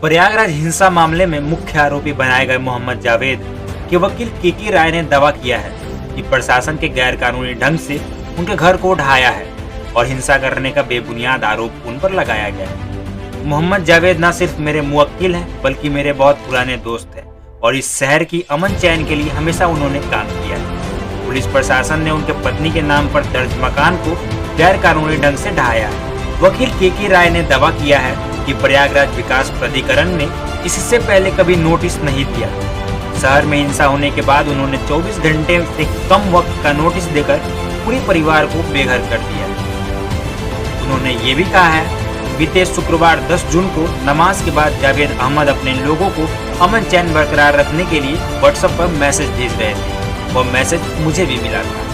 प्रयागराज हिंसा मामले में मुख्य आरोपी बनाए गए मोहम्मद जावेद के वकील केके राय ने दावा किया है कि प्रशासन के गैर कानूनी ढंग से उनके घर को ढाया है और हिंसा करने का बेबुनियाद आरोप उन पर लगाया गया है। मोहम्मद जावेद न सिर्फ मेरे मुवक्किल हैं बल्कि मेरे बहुत पुराने दोस्त हैं और इस शहर की अमन चैन के लिए हमेशा उन्होंने काम किया है। पुलिस प्रशासन ने उनके पत्नी के नाम पर दर्ज मकान को गैर कानूनी ढंग से ढाया है। वकील केके राय ने दावा किया है कि प्रयागराज विकास प्राधिकरण ने इससे पहले कभी नोटिस नहीं दिया। शहर में हिंसा होने के बाद उन्होंने 24 घंटे से कम वक्त का नोटिस देकर पूरे परिवार को बेघर कर दिया। उन्होंने ये भी कहा है बीते शुक्रवार 10 जून को नमाज के बाद जावेद अहमद अपने लोगों को अमन चैन बरकरार रखने के लिए व्हाट्सएप पर मैसेज भेज रहे थे। वह मैसेज मुझे भी मिला था।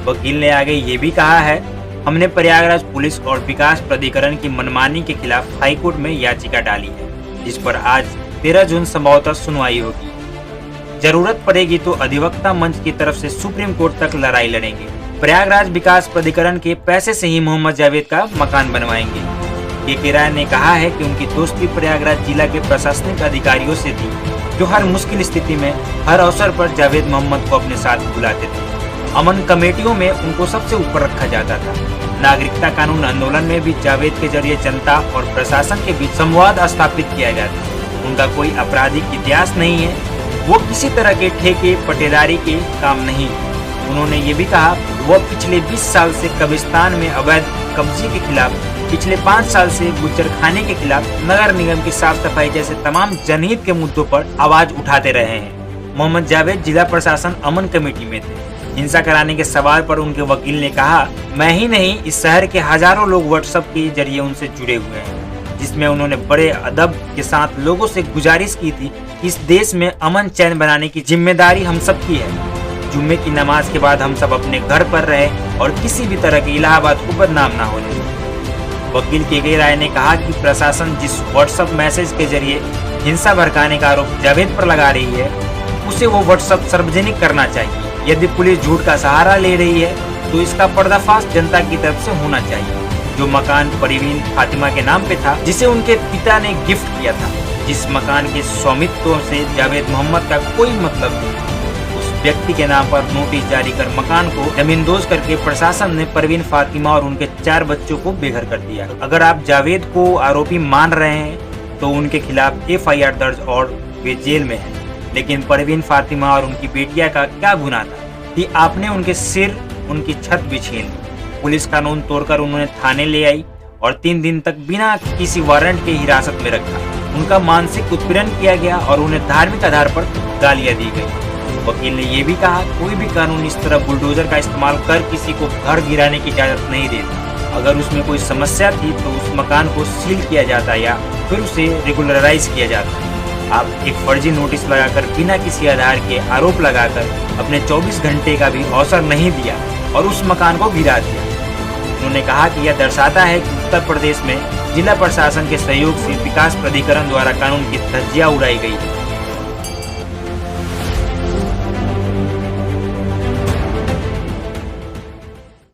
वकील ने आगे ये भी कहा है, हमने प्रयागराज पुलिस और विकास प्राधिकरण की मनमानी के खिलाफ हाईकोर्ट में याचिका डाली है, जिस पर आज 13 जून संभवतः सुनवाई होगी। जरूरत पड़ेगी तो अधिवक्ता मंच की तरफ से सुप्रीम कोर्ट तक लड़ाई लड़ेंगे। प्रयागराज विकास प्राधिकरण के पैसे से ही मोहम्मद जावेद का मकान बनवाएंगे। केके राय ने कहा है कि उनकी दोस्ती प्रयागराज जिला के प्रशासनिक अधिकारियों से थी, जो हर मुश्किल स्थिति में हर अवसर पर जावेद मोहम्मद को अपने साथ बुलाते थे। अमन कमेटियों में उनको सबसे ऊपर रखा जाता था। नागरिकता कानून आंदोलन में भी जावेद के जरिए जनता और प्रशासन के बीच संवाद स्थापित किया गया था। उनका कोई आपराधिक इतिहास नहीं है, वो किसी तरह के ठेके पटेदारी के काम नहीं। उन्होंने ये भी कहा वो पिछले 20 साल से कब्रिस्तान में अवैध कब्जे के खिलाफ, पिछले 5 साल से गुज्जर खाने के खिलाफ, नगर निगम की साफ सफाई जैसे तमाम जनहित के मुद्दों पर आवाज उठाते रहे हैं। मोहम्मद जावेद जिला प्रशासन अमन कमेटी में थे। हिंसा कराने के सवाल पर उनके वकील ने कहा, मैं ही नहीं इस शहर के हजारों लोग व्हाट्सएप के जरिए उनसे जुड़े हुए हैं, जिसमें उन्होंने बड़े अदब के साथ लोगों से गुजारिश की थी कि इस देश में अमन चैन बनाने की जिम्मेदारी हम सब की है। जुम्मे की नमाज के बाद हम सब अपने घर पर रहे और किसी भी तरह के इलाहाबाद को बदनाम ना होने दें। वकील केके राय ने कहा कि प्रशासन जिस व्हाट्सएप मैसेज के जरिए हिंसा भड़काने का आरोप जावेद पर लगा रही है, उसे वो व्हाट्सएप सार्वजनिक करना चाहिए। यदि पुलिस झूठ का सहारा ले रही है तो इसका पर्दाफाश जनता की तरफ से होना चाहिए। जो मकान परवीन फातिमा के नाम पे था, जिसे उनके पिता ने गिफ्ट किया था, जिस मकान के स्वामित्व से जावेद मोहम्मद का कोई मतलब नहीं, उस व्यक्ति के नाम पर नोटिस जारी कर मकान को जमींदोज करके प्रशासन ने परवीन फातिमा और उनके 4 बच्चों को बेघर कर दिया। अगर आप जावेद को आरोपी मान रहे हैं तो उनके खिलाफ FIR दर्ज और वे जेल में हैं। लेकिन परवीन फातिमा और उनकी बेटिया का क्या गुनाह था कि आपने उनके सिर, उनकी छत भी छीन ली। पुलिस कानून तोड़कर उन्होंने थाने ले आई और 3 दिन तक बिना किसी वारंट के हिरासत में रखा। उनका मानसिक उत्पीड़न किया गया और उन्हें धार्मिक आधार पर गालियां दी गई। वकील ने यह भी कहा, कोई भी कानून इस तरह बुलडोजर का इस्तेमाल कर किसी को घर गिराने की इजाजत नहीं देता। अगर उसमें कोई समस्या थी तो उस मकान को सील किया जाता या फिर उसे रेगुलराइज किया जाता। आप एक फर्जी नोटिस लगाकर बिना किसी आधार के आरोप लगाकर अपने 24 घंटे का भी अवसर नहीं दिया और उस मकान को गिरा दिया। उन्होंने कहा कि यह दर्शाता है कि उत्तर प्रदेश में जिला प्रशासन के सहयोग से विकास प्राधिकरण द्वारा कानून की धज्जियां उड़ाई गई।